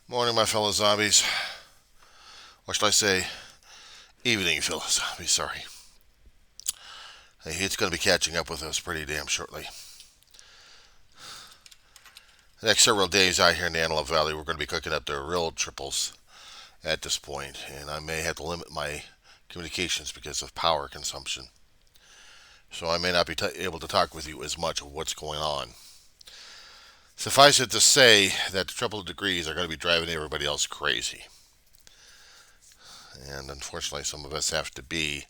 Morning, my fellow zombies. Or should I say, evening, fellow zombies. Sorry. Hey, it's going to be catching up with us pretty damn shortly. The next several days out here in the Antelope Valley, we're going to be cooking up the real triples at this point, and I may have to limit my communications because of power consumption. So I may not be able to talk with you as much of what's going on. Suffice it to say that the triple degrees are going to be driving everybody else crazy. And unfortunately, some of us have to be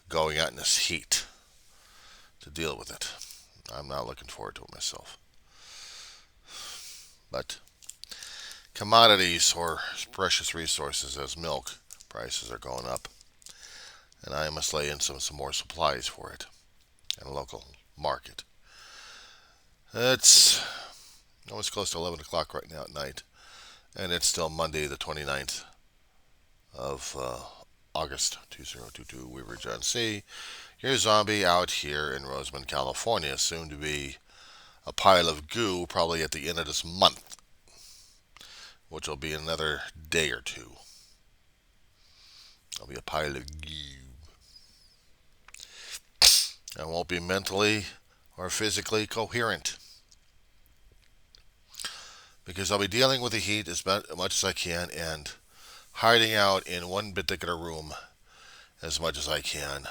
going out in this heat to deal with it. I'm not looking forward to it myself. But commodities or precious resources as milk prices are going up, and I must lay in some more supplies for it in a local market. It's almost close to 11 o'clock right now at night, and it's still Monday the 29th of August 2022. Weaver John C. Your zombie out here in Roseman, California, soon to be a pile of goo probably at the end of this month, which will be another day or two. I'll be a pile of goo. I won't be mentally or physically coherent because I'll be dealing with the heat as much as I can and hiding out in one particular room as much as I can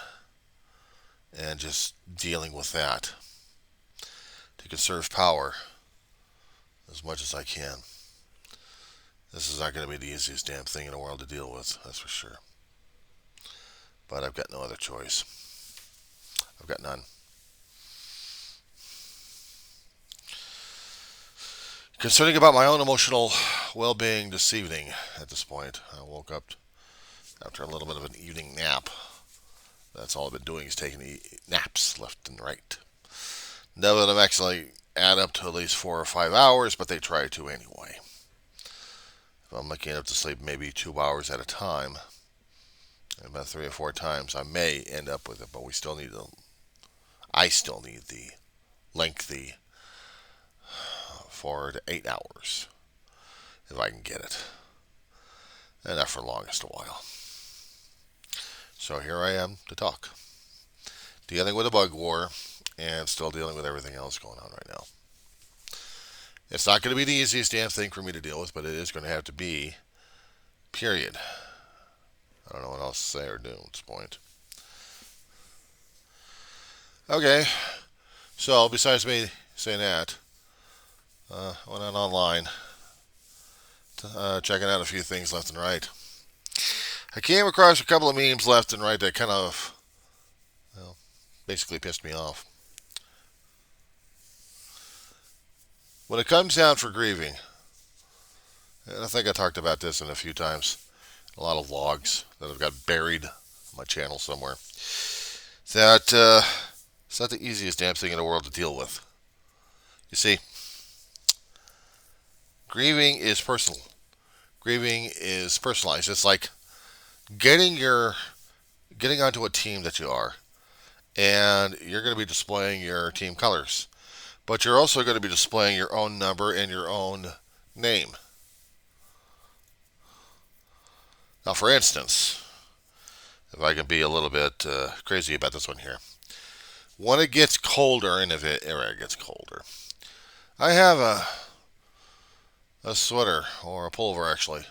and just dealing with that to conserve power as much as I can. This is not going to be the easiest damn thing in the world to deal with, that's for sure. But I've got no other choice. I've got none. Concerning about my own emotional well-being this evening at this point, I woke up after a little bit of an evening nap. That's all I've been doing is taking naps left and right. None of them actually add up to at least 4 or 5 hours, but they try to anyway. If I'm lucky enough to sleep maybe 2 hours at a time, about 3 or 4 times, I may end up with it, but I still need the lengthy 4 to 8 hours if I can get it. And not for longest a while. So here I am to talk. Dealing with a bug war and still dealing with everything else going on right now. It's not going to be the easiest damn thing for me to deal with, but it is going to have to be. Period. I don't know what else to say or do at this point. Okay. So besides me saying that, went on online, checking out a few things left and right. I came across a couple of memes left and right that kind of, basically pissed me off. When it comes down for grieving, and I think I talked about this in a few times, a lot of logs that have got buried on my channel somewhere, that it's not the easiest damn thing in the world to deal with. You see, grieving is personal. Grieving is personalized. It's like getting onto a team that you are, and you're going to be displaying your team colors, but you're also going to be displaying your own number and your own name. Now, for instance, if I can be a little bit crazy about this one here, when it gets colder, and if it ever gets colder, I have a sweater or a pullover actually,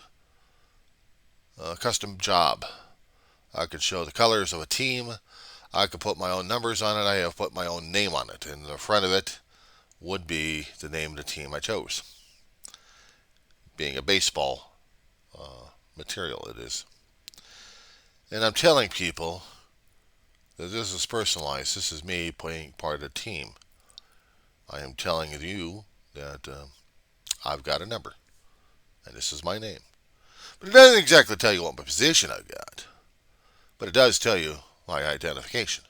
a custom job. I could show the colors of a team. I could put my own numbers on it. I have put my own name on it, and the front of it would be the name of the team I chose. Being a baseball material, it is. And I'm telling people that this is personalized. This is me playing part of the team. I am telling you that I've got a number, and this is my name. But it doesn't exactly tell you what position I've got, but it does tell you my identification.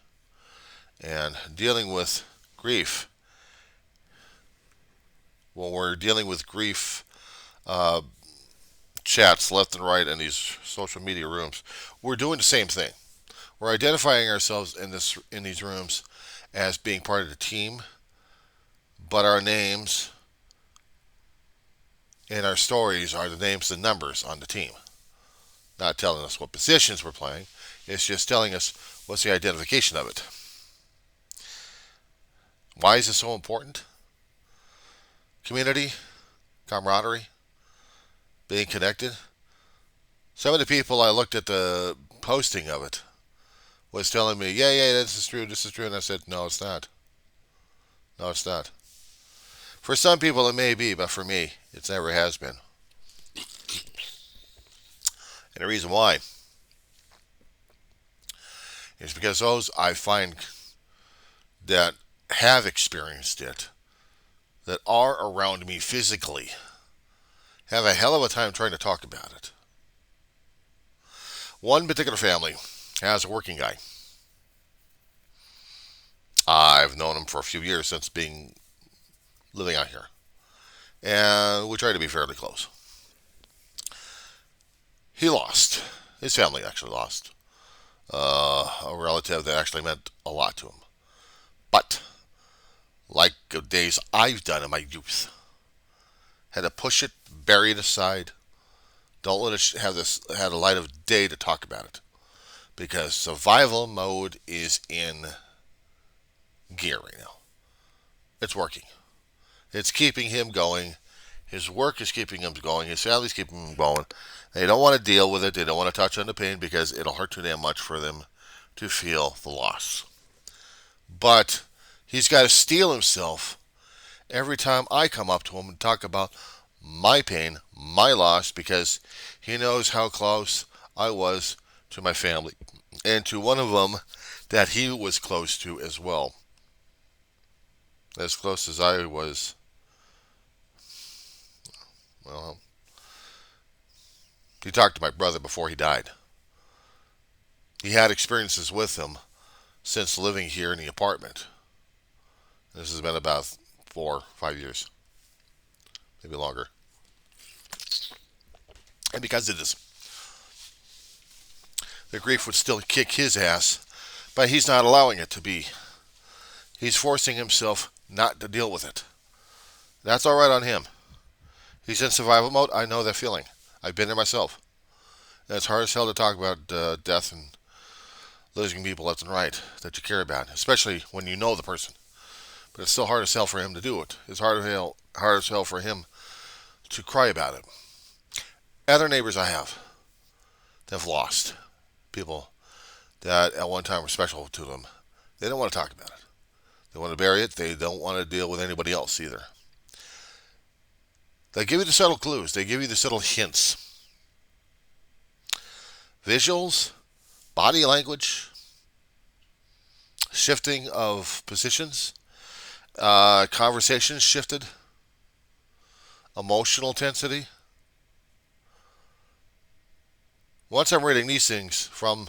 And dealing with grief, when we're dealing with grief chats left and right in these social media rooms, we're doing the same thing. We're identifying ourselves in these rooms as being part of the team, but our names And our stories are the names and numbers on the team. Not telling us what positions we're playing. It's just telling us what's the identification of it. Why is it so important? Community, camaraderie, being connected. Some of the people I looked at the posting of it was telling me, yeah, this is true, this is true. And I said, no, it's not. No, it's not. For some people, it may be, but for me, it never has been. And the reason why is because those I find that have experienced it, that are around me physically, have a hell of a time trying to talk about it. One particular family has a working guy. I've known him for a few years since being living out here, and we try to be fairly close. He lost. His family actually lost a relative that actually meant a lot to him. But like the days I've done in my youth, had to push it, bury it aside. Don't let it have the light of day to talk about it, because survival mode is in gear right now. It's working. It's keeping him going. His work is keeping him going. His family's keeping him going. They don't want to deal with it. They don't want to touch on the pain because it'll hurt too damn much for them to feel the loss. But he's got to steel himself every time I come up to him and talk about my pain, my loss, because he knows how close I was to my family and to one of them that he was close to as well. As close as I was, well, he talked to my brother before he died. He had experiences with him since living here in the apartment. This has been about 4 or 5 years, maybe longer. And because of this, the grief would still kick his ass, but he's not allowing it to be. He's forcing himself not to deal with it. That's all right on him. He's in survival mode. I know that feeling. I've been there myself. And it's hard as hell to talk about death and losing people left and right that you care about, especially when you know the person. But it's still hard as hell for him to do it. It's hard as hell for him to cry about it. Other neighbors I have lost people that at one time were special to them. They don't want to talk about it. They want to bury it. They don't want to deal with anybody else either. They give you the subtle clues. They give you the subtle hints. Visuals, body language, shifting of positions, conversations shifted, emotional intensity. Once I'm reading these things from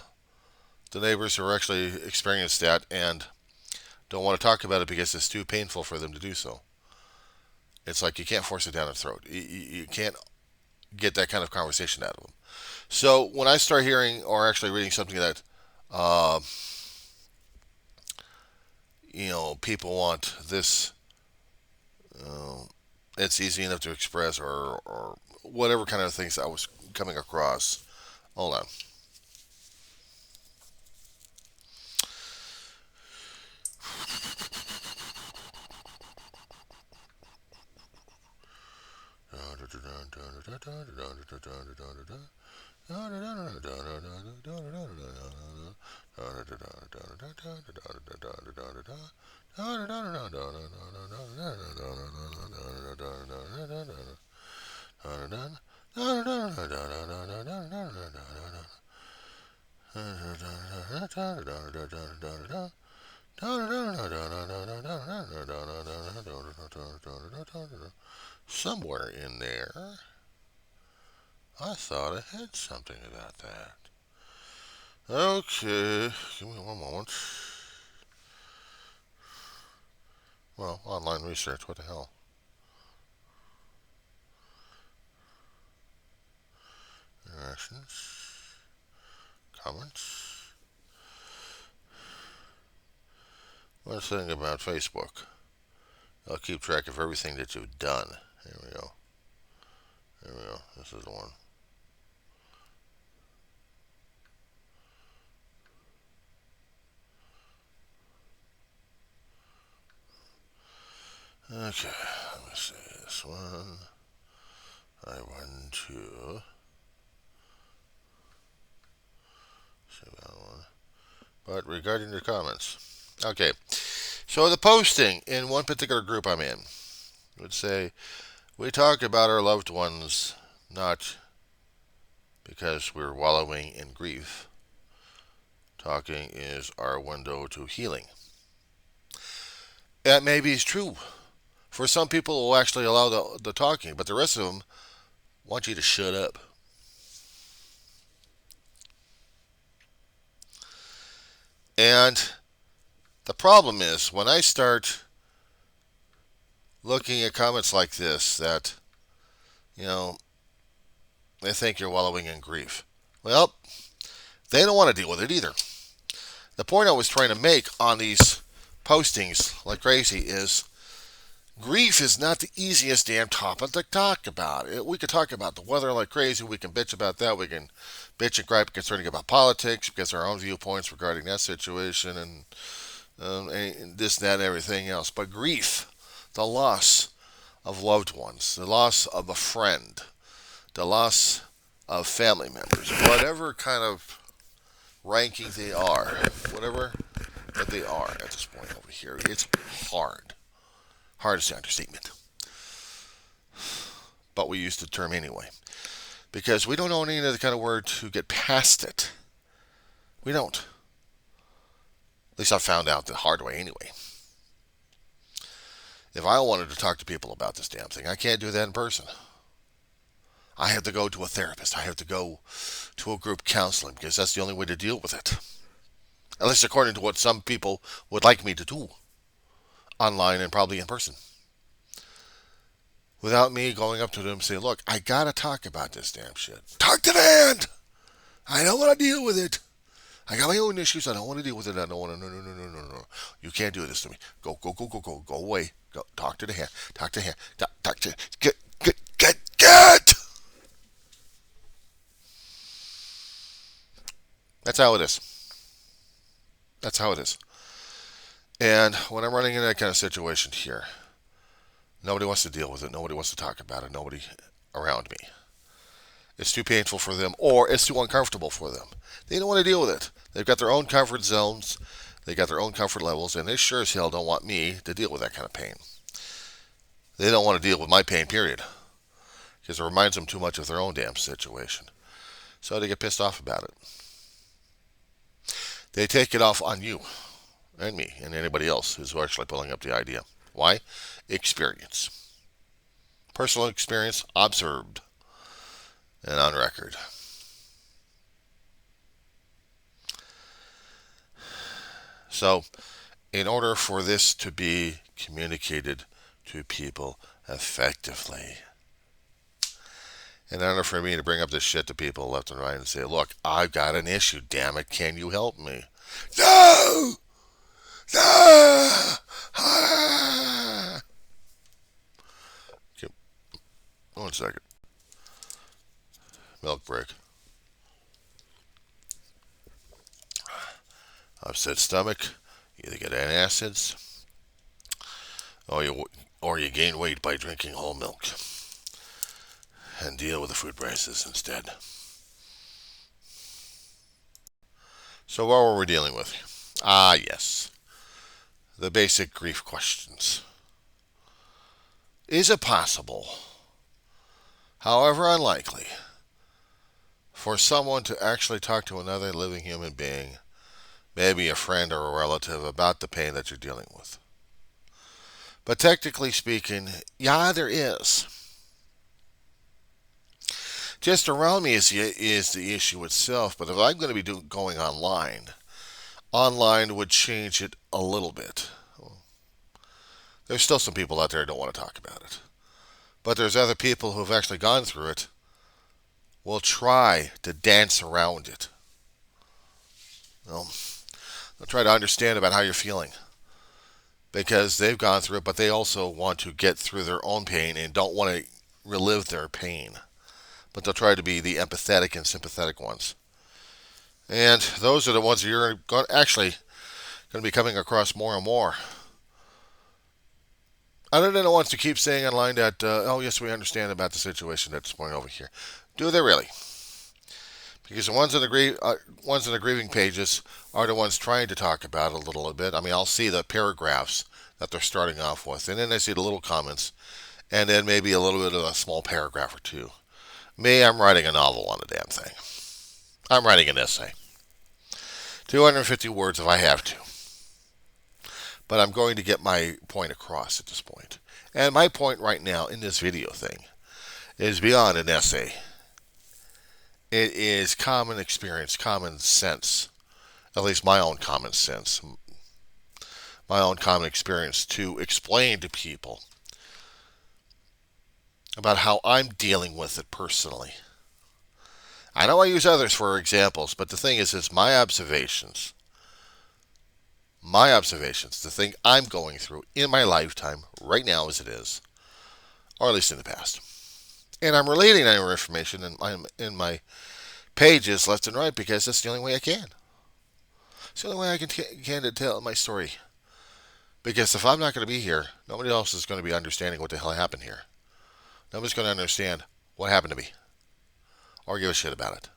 the neighbors who are actually experienced that and don't want to talk about it because it's too painful for them to do so. It's like you can't force it down their throat. You can't get that kind of conversation out of them. So when I start hearing or actually reading something that, uh, people want this, it's easy enough to express or whatever kind of things I was coming across. Hold on. Somewhere in there, I thought I had something about that. Okay, give me one moment. Well, online research, what the hell? Interactions, comments. One thing about Facebook, I'll keep track of everything that you've done. Here we go. There we go. This is the one. Okay, let me see this one. I want to see that one. But regarding your comments, okay. So the posting in one particular group I'm in would say, we talk about our loved ones not because we're wallowing in grief. Talking is our window to healing. That maybe is true. For some people, will actually allow the talking, but the rest of them want you to shut up. And the problem is when I start looking at comments like this that, you know, they think you're wallowing in grief. Well, they don't want to deal with it either. The point I was trying to make on these postings like crazy is grief is not the easiest damn topic to talk about. We could talk about the weather like crazy. We can bitch about that. We can bitch and gripe concerning about politics because our own viewpoints regarding that situation and this, that, and everything else. But grief, the loss of loved ones, the loss of a friend, the loss of family members, whatever kind of ranking they are, whatever that they are at this point over here, it's hard. Hard is the understatement. But we use the term anyway. Because we don't know any other kind of word to get past it. We don't. At least I found out the hard way anyway. If I wanted to talk to people about this damn thing, I can't do that in person. I have to go to a therapist. I have to go to a group counseling because that's the only way to deal with it. At least according to what some people would like me to do. Online and probably in person. Without me going up to them and saying, look, I gotta talk about this damn shit. Talk to the hand! I don't want to deal with it. I got my own issues. I don't want to deal with it. I don't want to. No. You can't do this to me. Go. Go away. Go. Talk to the hand. Talk to the hand. Talk to. Get! That's how it is. That's how it is. And when I'm running into that kind of situation here, nobody wants to deal with it. Nobody wants to talk about it. Nobody around me. It's too painful for them, or it's too uncomfortable for them. They don't want to deal with it. They've got their own comfort zones. They got their own comfort levels, and they sure as hell don't want me to deal with that kind of pain. They don't want to deal with my pain, period, because it reminds them too much of their own damn situation. So they get pissed off about it. They take it off on you and me and anybody else who's actually pulling up the idea. Why? Experience. Personal experience observed and on record. So, in order for this to be communicated to people effectively, in order for me to bring up this shit to people left and right and say, look, I've got an issue, damn it, can you help me? No! No! Ah! Okay. 1 second. Milk break. Upset stomach. You either get antacids, or you gain weight by drinking whole milk, and deal with the food prices instead. So what were we dealing with? Yes, the basic grief questions. Is it possible, however unlikely, for someone to actually talk to another living human being, maybe a friend or a relative, about the pain that you're dealing with? But technically speaking, yeah, there is. Just around me is the issue itself, but if I'm going to be going online would change it a little bit. There's still some people out there who don't want to talk about it. But there's other people who have actually gone through it, will try to dance around it. They'll try to understand about how you're feeling. Because they've gone through it, but they also want to get through their own pain and don't want to relive their pain. but they'll try to be the empathetic and sympathetic ones. And those are the ones that you're actually going to be coming across more and more. Other than the ones who keep saying online that, oh, yes, we understand about the situation that's going over here. Do they really? Because the ones in the grieving pages are the ones trying to talk about it a little bit. I mean, I'll see the paragraphs that they're starting off with, and then I see the little comments, and then maybe a little bit of a small paragraph or two. Me, I'm writing a novel on the damn thing. I'm writing an essay. 250 words if I have to. But I'm going to get my point across at this point. And my point right now in this video thing is beyond an essay. It is common experience, common sense. At least my own common sense. My own common experience to explain to people about how I'm dealing with it personally. I know I use others for examples, but the thing is my observations, the thing I'm going through in my lifetime, right now as it is, or at least in the past. And I'm relating that information in my pages left and right because that's the only way I can. It's the only way I can tell my story. Because if I'm not going to be here, nobody else is going to be understanding what the hell happened here. Nobody's going to understand what happened to me or give a shit about it.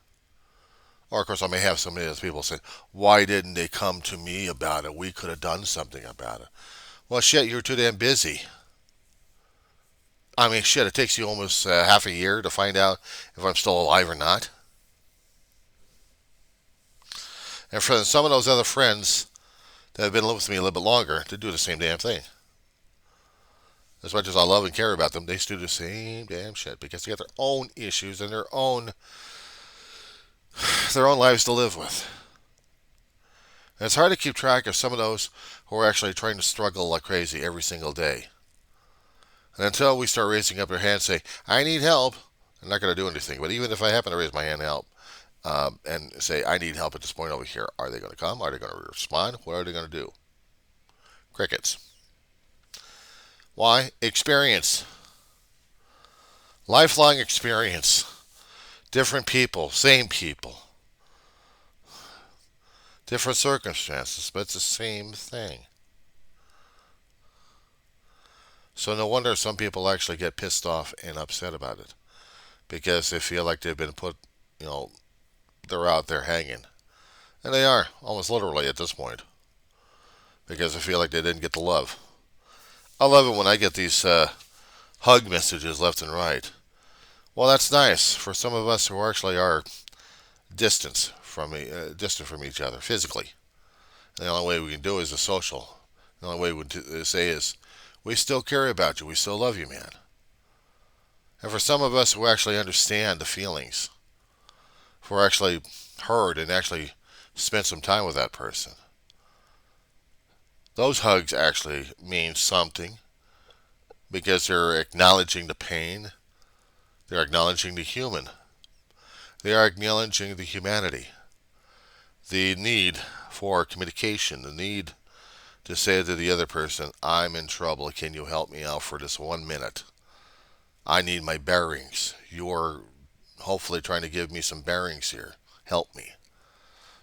Or, of course, I may have some of those people say, why didn't they come to me about it? We could have done something about it. Well, shit, you're too damn busy. I mean, shit, it takes you almost half a year to find out if I'm still alive or not. And for some of those other friends that have been with me a little bit longer, to do the same damn thing. As much as I love and care about them, they still do the same damn shit because they got their own issues and their own lives to live with. And it's hard to keep track of some of those who are actually trying to struggle like crazy every single day. And until we start raising up our hand and say, I need help, I'm not going to do anything. But even if I happen to raise my hand and help, and say, I need help at this point over here, are they going to come? Are they going to respond? What are they going to do? Crickets. Why? Experience. Lifelong experience. Different people, same people. Different circumstances, but it's the same thing. So no wonder some people actually get pissed off and upset about it. Because they feel like they've been put, they're out there hanging. And they are, almost literally at this point. Because they feel like they didn't get the love. I love it when I get these hug messages left and right. Well, that's nice for some of us who actually are distant from each other physically. And the only way we can do is a social. The only way we can say is, we still care about you. We still love you, man. And for some of us who actually understand the feelings, if we're actually heard and actually spent some time with that person, those hugs actually mean something because they're acknowledging the pain. They're acknowledging the human. They are acknowledging the humanity. The need for communication. The need to say to the other person, I'm in trouble. Can you help me out for this 1 minute? I need my bearings. You're hopefully trying to give me some bearings here. Help me.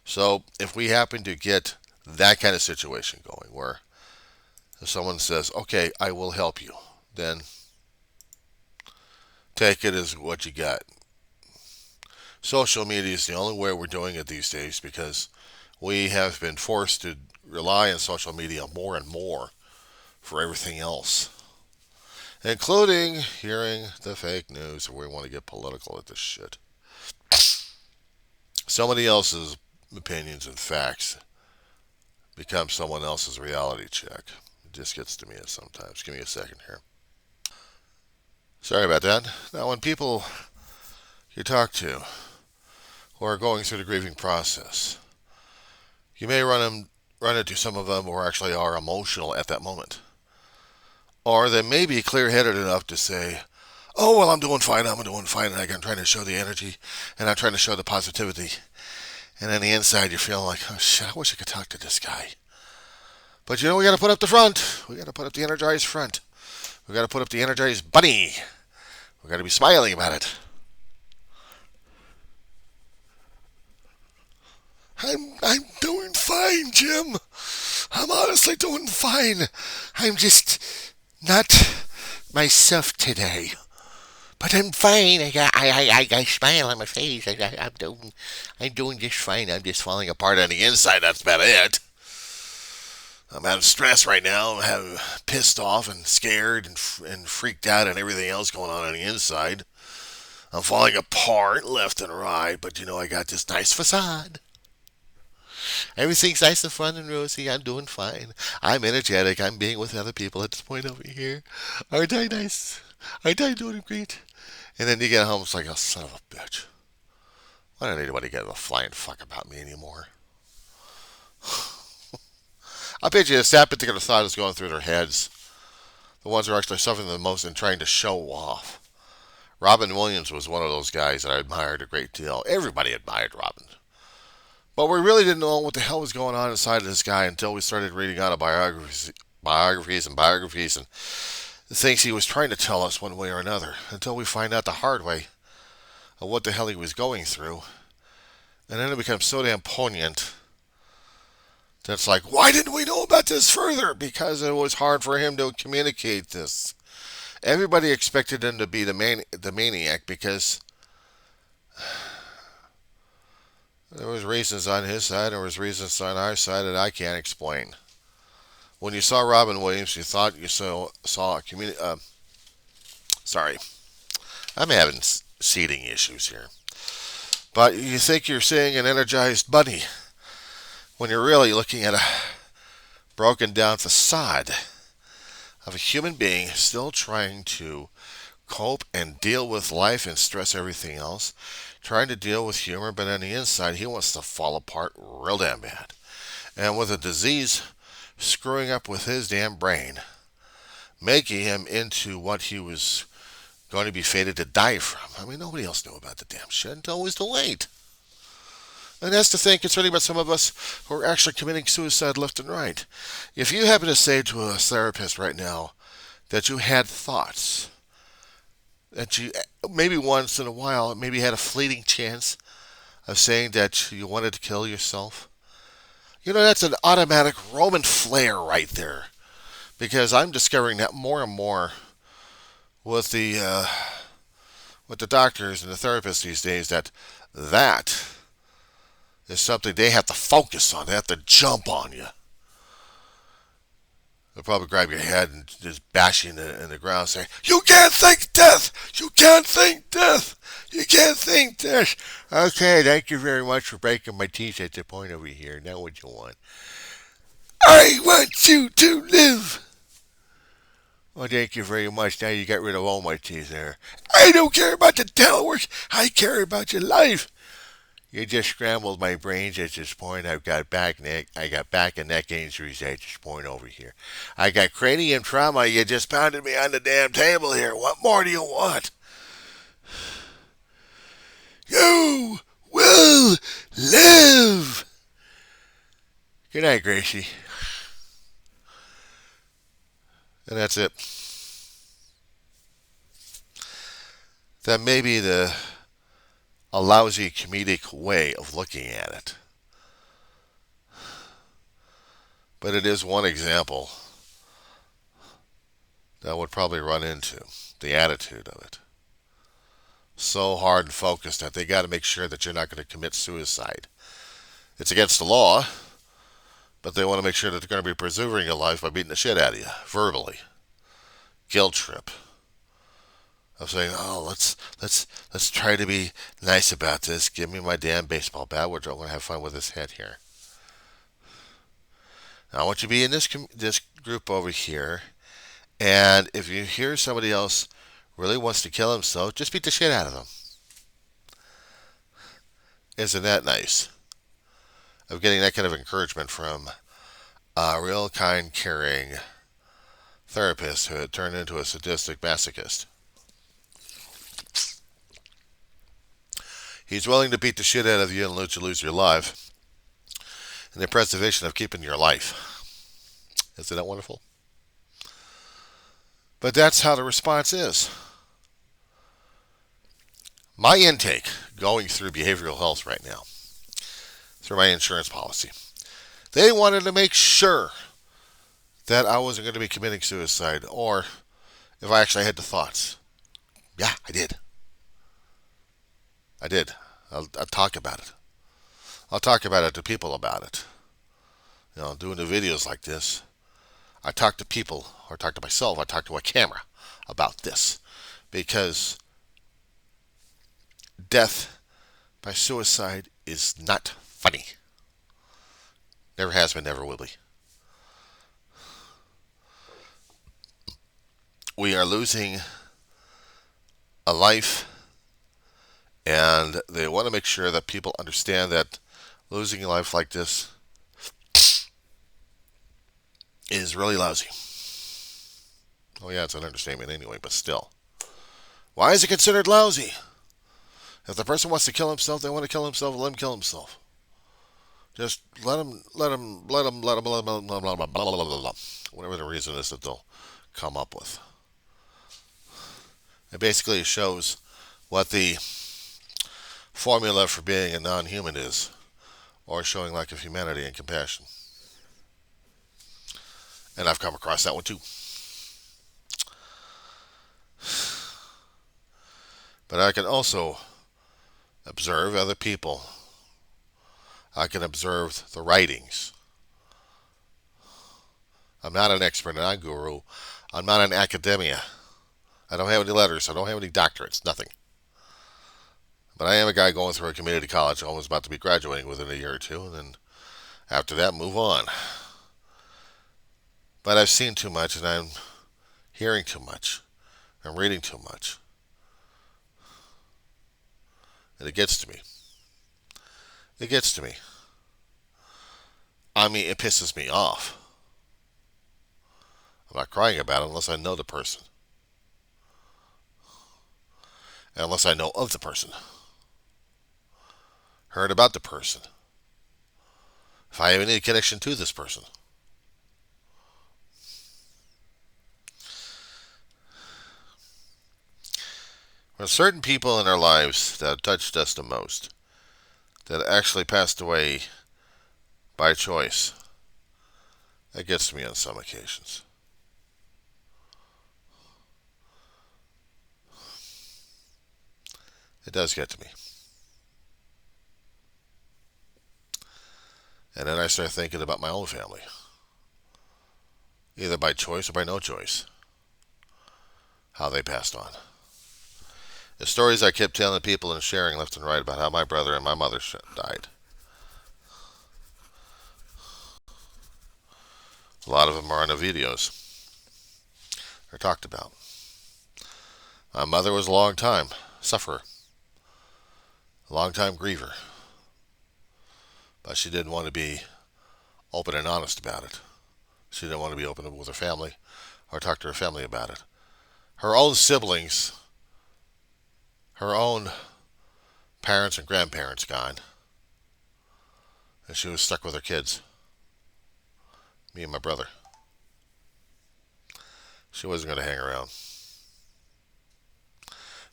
So if we happen to get that kind of situation going where if someone says, okay, I will help you, then take it as what you got. Social media is the only way we're doing it these days because we have been forced to rely on social media more and more for everything else, including hearing the fake news where we want to get political at this shit. Somebody else's opinions and facts become someone else's reality check. It just gets to me sometimes. Give me a second here. Sorry about that. Now, when people you talk to who are going through the grieving process, you may run into some of them who actually are emotional at that moment. Or they may be clear-headed enough to say, oh, well, I'm doing fine, and I'm trying to show the energy, and I'm trying to show the positivity. And on the inside, you're feeling like, oh, shit, I wish I could talk to this guy. But, we got to put up the front. We got to put up the energized front. We got to put up the energized bunny. We got to be smiling about it. I'm doing fine, Jim. I'm honestly doing fine. I'm just not myself today. But I'm fine. I smile on my face. I'm doing just fine. I'm just falling apart on the inside. That's about it. I'm having stress right now. I'm pissed off and scared and freaked out and everything else going on the inside. I'm falling apart left and right, but I got this nice facade. Everything's nice and fun and rosy. I'm doing fine. I'm energetic. I'm being with other people at this point over here. Aren't I nice? Aren't I doing great? And then you get home, it's like, oh, son of a bitch. Why don't anybody give a flying fuck about me anymore? I bet you that particular thought is going through their heads. The ones who are actually suffering the most and trying to show off. Robin Williams was one of those guys that I admired a great deal. Everybody admired Robin. But we really didn't know what the hell was going on inside of this guy until we started reading biographies and the things he was trying to tell us one way or another, until we find out the hard way of what the hell he was going through. And then it becomes so damn poignant that it's like, why didn't we know about this further? Because it was hard for him to communicate this. Everybody expected him to be the maniac because there was reasons on his side, there was reasons on our side that I can't explain. When you saw Robin Williams, you thought you saw a community. Sorry, I'm having seating issues here. But you think you're seeing an energized bunny when you're really looking at a broken down facade of a human being still trying to cope and deal with life and stress everything else, trying to deal with humor, but on the inside he wants to fall apart real damn bad. And with a disease screwing up with his damn brain, making him into what he was going to be fated to die from. I mean, nobody else knew about the damn shit until it was too late. And that's the thing concerning about some of us who are actually committing suicide left and right. If you happen to say to a therapist right now that you had thoughts, that you maybe once in a while maybe had a fleeting chance of saying that you wanted to kill yourself, that's an automatic Roman flare right there. Because I'm discovering that more and more with the doctors and the therapists these days, that is something they have to focus on. They have to jump on you. They'll probably grab your head and just bash you in the ground saying, you can't think death! You can't think death! You can't think death! Okay, thank you very much for breaking my teeth at the point over here. Now what you want? I want you to live! Well, thank you very much. Now you got rid of all my teeth there. I don't care about the dental work. I care about your life. You just scrambled my brains at this point. I got back and neck injuries at this point over here. I got cranium trauma. You just pounded me on the damn table here. What more do you want? You will live. Good night, Gracie. And that's it. That may be a lousy comedic way of looking at it. But it is one example that would probably run into the attitude of it. So hard and focused that they got to make sure that you're not going to commit suicide. It's against the law, but they want to make sure that they're going to be preserving your life by beating the shit out of you, verbally. Guilt trip. Of saying, oh, let's try to be nice about this. Give me my damn baseball bat. We're going to have fun with this head here. Now, I want you to be in this group over here, and if you hear somebody else really wants to kill himself, just beat the shit out of them. Isn't that nice? Of getting that kind of encouragement from a real kind, caring therapist who had turned into a sadistic masochist. He's willing to beat the shit out of you and let you lose your life in the preservation of keeping your life. Isn't that wonderful? But that's how the response is. My intake going through behavioral health right now through my insurance policy. They wanted to make sure that I wasn't going to be committing suicide, or if I actually had the thoughts. Yeah, I did. I did. I'll talk about it. I'll talk about it to people about it. Doing the videos like this, I talk to people, or talk to myself, I talk to a camera about this. Because death by suicide is not funny. Never has been, never will be. We are losing a life, and they want to make sure that people understand that losing a life like this is really lousy. Oh yeah, it's an understatement anyway, but still. Why is it considered lousy? If the person wants to kill himself, they want to kill himself, let him kill himself. Just let him, whatever the reason is that they'll come up with. It basically shows what the formula for being a non-human is, or showing lack of humanity and compassion. And I've come across that one too. But I can also observe other people. I can observe the writings. I'm not an expert, I'm not a guru. I'm not an academia. I don't have any letters. I don't have any doctorates. Nothing. But I am a guy going through a community college, almost about to be graduating within a year or two, and then after that, move on. But I've seen too much, and I'm hearing too much. I'm reading too much. And it gets to me. It gets to me. I mean, it pisses me off. I'm not crying about it unless I know the person. And unless I know of the person. Heard about the person. If I have any connection to this person. There are certain people in our lives that have touched us the most, that actually passed away by choice. That gets to me on some occasions. It does get to me. And then I start thinking about my own family. Either by choice or by no choice. How they passed on. The stories I kept telling people and sharing left and right about how my brother and my mother died. A lot of them are on the videos. They're talked about. My mother was a long time sufferer. A long time griever. But she didn't want to be open and honest about it. She didn't want to be open with her family or talk to her family about it. Her own siblings, her own parents and grandparents gone. And she was stuck with her kids. Me and my brother. She wasn't going to hang around.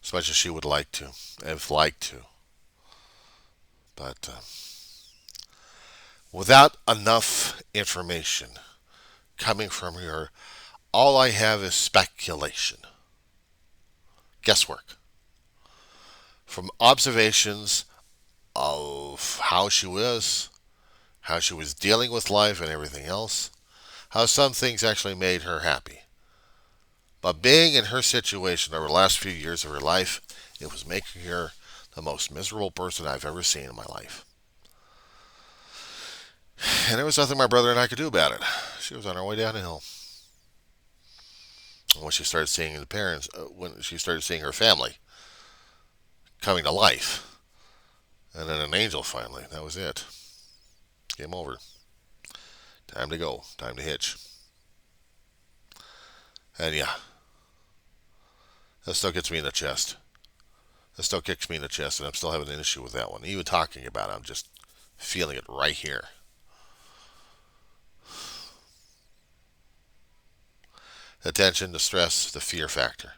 As much as she would like to. Have liked to. But without enough information coming from her, all I have is speculation. Guesswork. From observations of how she was dealing with life and everything else, how some things actually made her happy. But being in her situation over the last few years of her life, it was making her the most miserable person I've ever seen in my life. And there was nothing my brother and I could do about it. She was on her way down the hill. And when she started seeing the parents, when she started seeing her family coming to life, and then an angel finally, that was it. Game over. Time to go. Time to hitch. And yeah, that still gets me in the chest. That still kicks me in the chest, and I'm still having an issue with that one. Even talking about it, I'm just feeling it right here. The tension, the stress, the fear factor.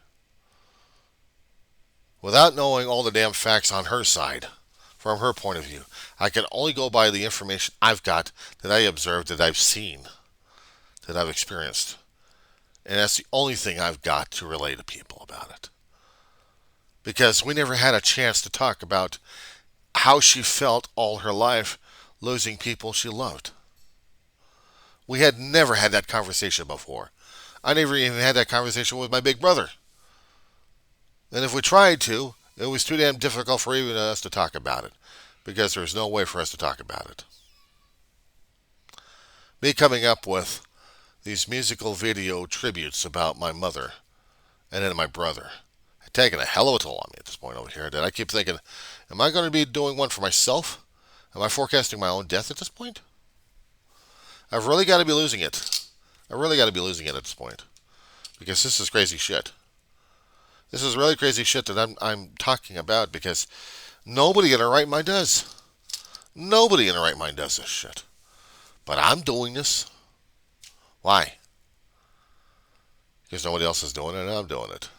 Without knowing all the damn facts on her side, from her point of view. I can only go by the information I've got, that I observed, that I've seen, that I've experienced. And that's the only thing I've got to relay to people about it. Because we never had a chance to talk about how she felt all her life losing people she loved. We had never had that conversation before. I never even had that conversation with my big brother. And if we tried to, it was too damn difficult for even us to talk about it. Because there's no way for us to talk about it. Me coming up with these musical video tributes about my mother and then my brother had taken a hell of a toll on me at this point over here. That I keep thinking, am I going to be doing one for myself? Am I forecasting my own death at this point? I've really got to be losing it. I really got to be losing it at this point. Because this is crazy shit. This is really crazy shit that I'm talking about, because nobody in their right mind does. Nobody in their right mind does this shit. But I'm doing this. Why? Because nobody else is doing it and I'm doing it.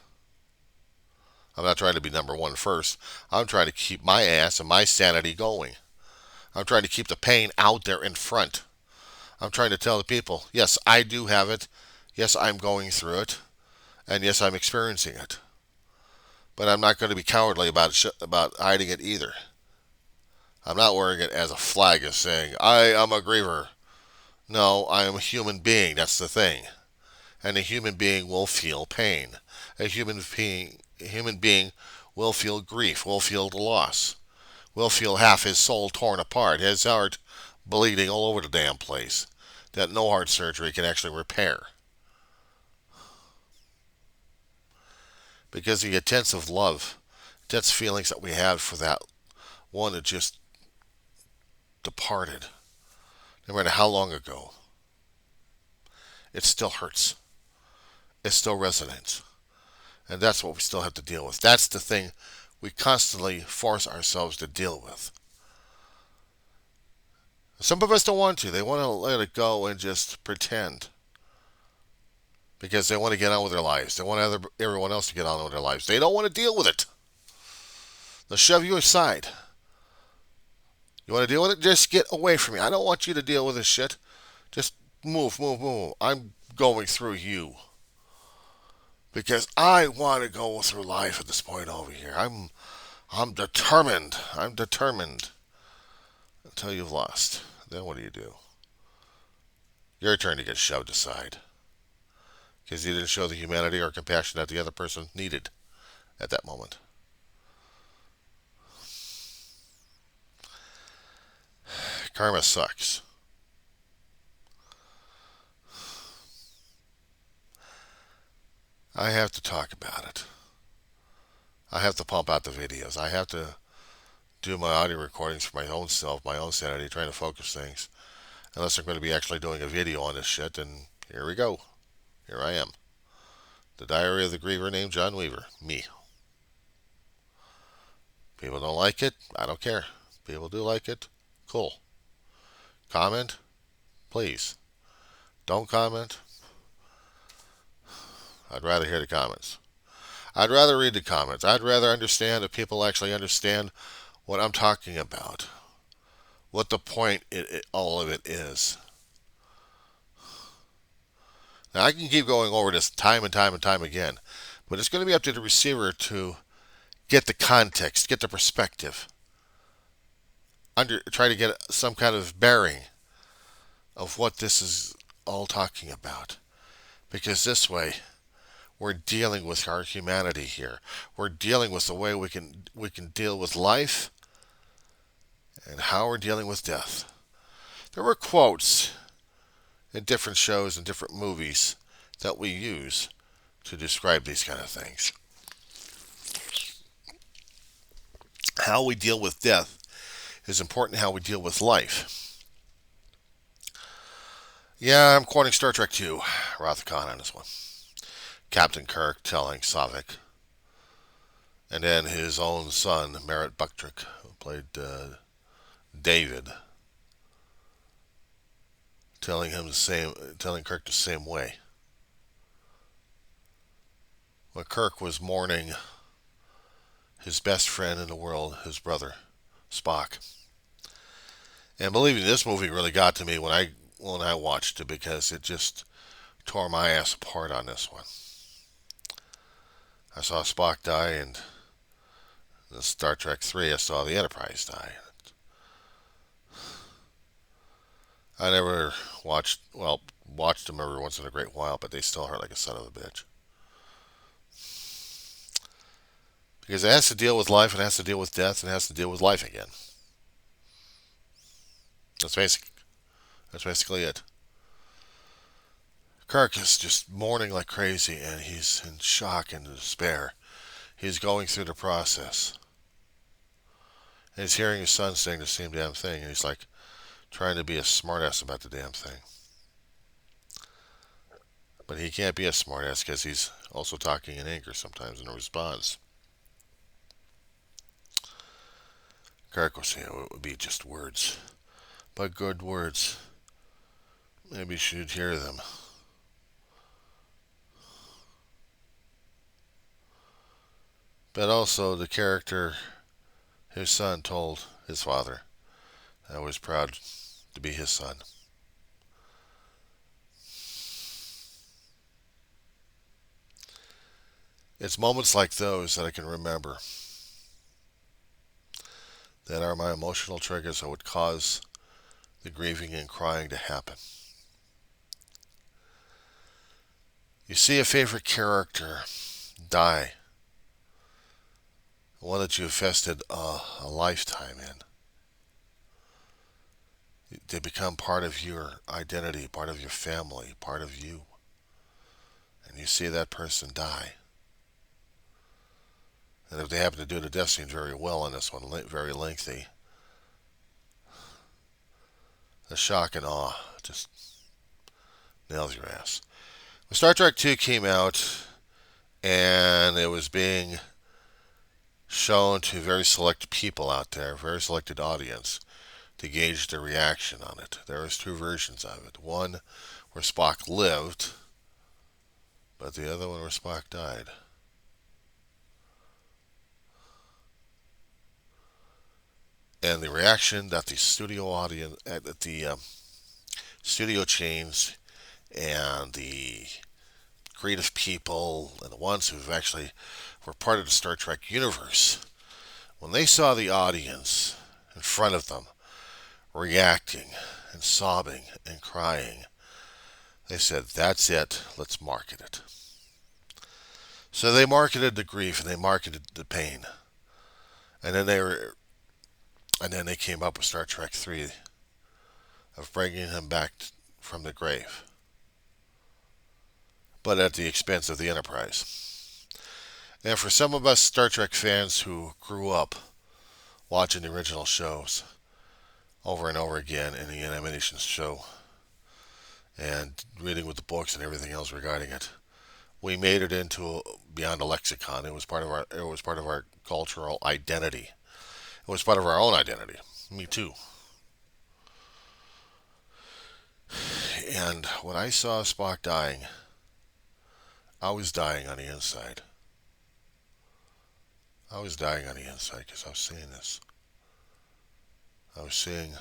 I'm not trying to be number one first. I'm trying to keep my ass and my sanity going. I'm trying to keep the pain out there in front. I'm trying to tell the people, yes, I do have it. Yes, I'm going through it. And yes, I'm experiencing it. But I'm not going to be cowardly about hiding it either. I'm not wearing it as a flag, as saying, I am a griever. No, I am a human being. That's the thing. And a human being will feel pain. A human being will feel grief, will feel the loss, will feel half his soul torn apart, his heart bleeding all over the damn place, that no heart surgery can actually repair. Because the intense of love, intense feelings that we have for that one that just departed, no matter how long ago, it still hurts. It still resonates. And that's what we still have to deal with. That's the thing we constantly force ourselves to deal with. Some of us don't want to. They want to let it go and just pretend. Because they want to get on with their lives. They want everyone else to get on with their lives. They don't want to deal with it. They'll shove you aside. You want to deal with it? Just get away from me. I don't want you to deal with this shit. Just move. I'm going through you. Because I want to go through life at this point over here. I'm determined. Until you've lost. Then what do? Your turn to get shoved aside. Because you didn't show the humanity or compassion that the other person needed at that moment. Karma sucks. I have to talk about it. I have to pump out the videos. I have to do my audio recordings for my own self, my own sanity, trying to focus things. Unless I'm going to be actually doing a video on this shit, and here we go. Here I am. The Diary of the Griever named John Weaver. Me. People don't like it. I don't care. People do like it. Cool. Comment? Please. Don't comment. I'd rather hear the comments. I'd rather read the comments. I'd rather understand if people actually understand what I'm talking about. What the point all of it is. Now, I can keep going over this time and time again, but it's going to be up to the receiver to get the context, get the perspective, try to get some kind of bearing of what this is all talking about. Because this way, we're dealing with our humanity here. We're dealing with the way we can deal with life and how we're dealing with death. There were quotes in different shows and different movies that we use to describe these kind of things. How we deal with death is important. How we deal with life. Yeah, I'm quoting Star Trek II, Wrath of Khan on this one. Captain Kirk telling Saavik, and then his own son, Merritt Bucktrick, who played David, telling Kirk the same way. When Kirk was mourning his best friend in the world, his brother, Spock. And believe me, this movie really got to me when I watched it because it just tore my ass apart on this one. I saw Spock die in the Star Trek 3. I saw the Enterprise die. I never watched them every once in a great while, but they still hurt like a son of a bitch. Because it has to deal with life, it has to deal with death, and it has to deal with life again. That's basic. That's basically it. Kirk is just mourning like crazy, and he's in shock and despair. He's going through the process. And he's hearing his son saying the same damn thing, and he's like trying to be a smartass about the damn thing. But he can't be a smartass because he's also talking in anger sometimes in a response. Kirk will say it would be just words, but good words. Maybe you should hear them. But also the character, his son, told his father I was proud to be his son. It's moments like those that I can remember that are my emotional triggers that would cause the grieving and crying to happen. You see a favorite character die, one that you invested a lifetime in. They become part of your identity, part of your family, part of you. And you see that person die. And if they happen to do the death scene very well in this one, very lengthy, the shock and awe just nails your ass. When Star Trek 2 came out, and it was being shown to very select people out there, very selected audience, to gauge their reaction on it. There was two versions of it. One where Spock lived, but the other one where Spock died. And the reaction that the studio audience, at the studio chains, and the creative people, and the ones who actually were part of the Star Trek universe, when they saw the audience in front of them reacting and sobbing and crying, they said, "That's it. Let's market it." So they marketed the grief and they marketed the pain, and then they came up with Star Trek 3 of bringing him back from the grave, but at the expense of the Enterprise. And for some of us Star Trek fans who grew up watching the original shows over and over again in the animation show and reading with the books and everything else regarding it, we made it into beyond a lexicon. It was part of our cultural identity. It was part of our own identity. Me too. And when I saw Spock dying, I was dying on the inside. I was dying on the inside because I was seeing this. I was seeing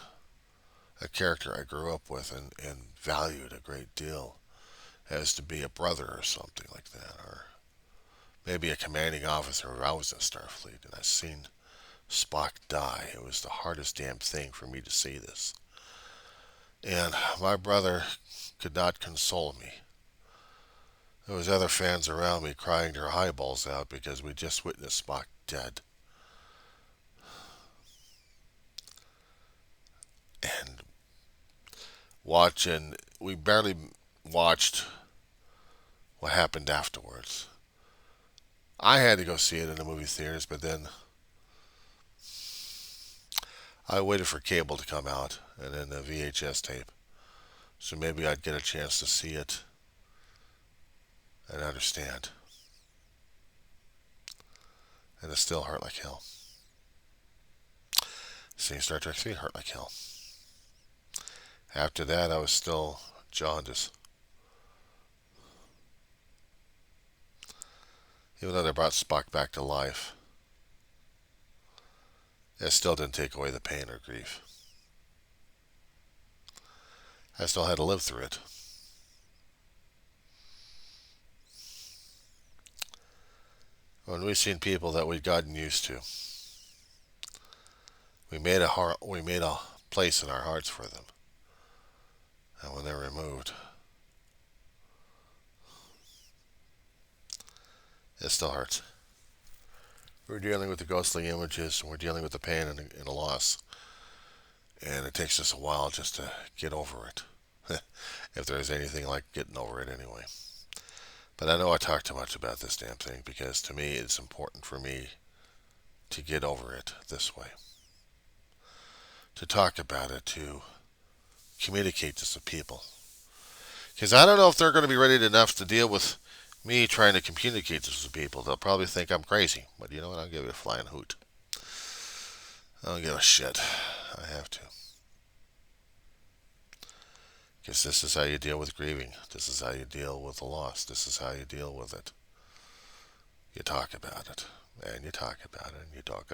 a character I grew up with and valued a great deal as to be a brother or something like that, or maybe a commanding officer if I was in Starfleet, and I seen Spock die. It was the hardest damn thing for me to see this. And my brother could not console me. There was other fans around me crying their eyeballs out because we just witnessed Spock dead. And we barely watched what happened afterwards. I had to go see it in the movie theaters, but then I waited for cable to come out and then the VHS tape. So maybe I'd get a chance to see it and understand. And it still hurt like hell. Seeing Star Trek 3 hurt like hell. After that, I was still jaundiced. Even though they brought Spock back to life. It still didn't take away the pain or grief. I still had to live through it. When we've seen people that we'd gotten used to, we made a place in our hearts for them, and when they're removed, it still hurts. We're dealing with the ghostly images, and we're dealing with the pain and the loss, and it takes us a while just to get over it, if there's anything like getting over it anyway. But I know I talk too much about this damn thing because to me it's important for me to get over it this way. To talk about it, to communicate this with people. Because I don't know if they're going to be ready enough to deal with me trying to communicate this with people. They'll probably think I'm crazy. But you know what? I'll give it a flying hoot. I don't give a shit. I have to. Because this is how you deal with grieving. This is how you deal with the loss. This is how you deal with it. You talk about it. And you talk about it. And you talk.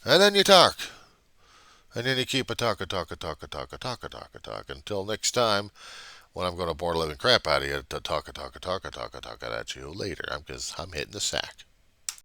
And then you talk. And then you keep talk until next time when I'm going to bore the living crap out of you to talk at you later because I'm hitting the sack.